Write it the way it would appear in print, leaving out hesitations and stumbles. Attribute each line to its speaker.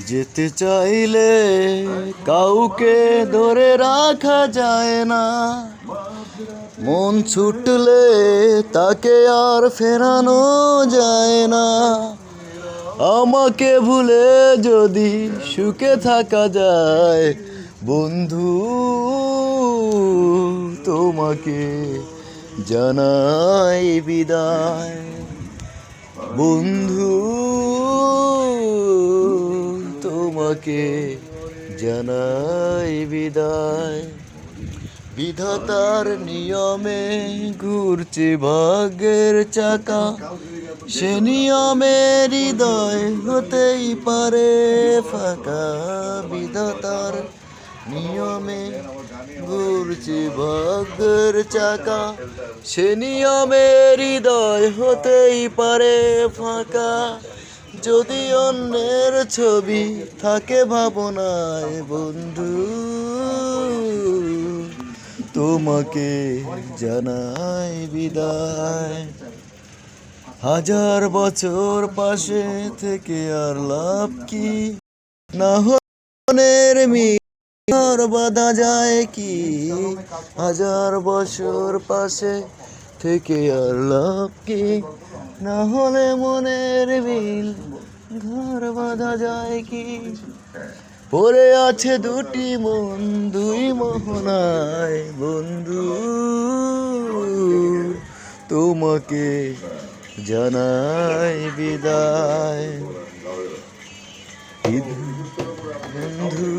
Speaker 1: যেতে চাইলে কাউকে ধরে রাখা যায় না, মন ছুটলে তাকে আর ফেরানো যায় না। আমাকে ভুলে যদি সুখে থাকা যায়, বন্ধু তোমাকে জানাই বিদায়। বন্ধু তোমাকে জানাই বিদায়। বিধাতার নিয়মে ঘুরছে ভাগ্যের চাকা, সে নিয়মে হৃদয় হতেই পারে ফাঁকা। বিধাতার নিয়মে ঘুরছে ভাগ্যের চাকা, সে নিয়মে হৃদয় হতেই পারে ফাঁকা। যদি অন্যের ছবি থাকে ভাবনায়, বন্ধু তোমাকে জানাই বিদায়। হাজার বছর পাশে থেকে আর লাভ কি, না হনের মিলর বাঁধা যায় কি। হাজার বছর পাশে থেকে আর লাভ কি, না হলে মনের মিল ঘর বাঁধা যায় কি। পড়ে আছে দুটি মন দুই মোহনায়, বন্ধু তোমাকে জানাই বিদায়। বন্ধু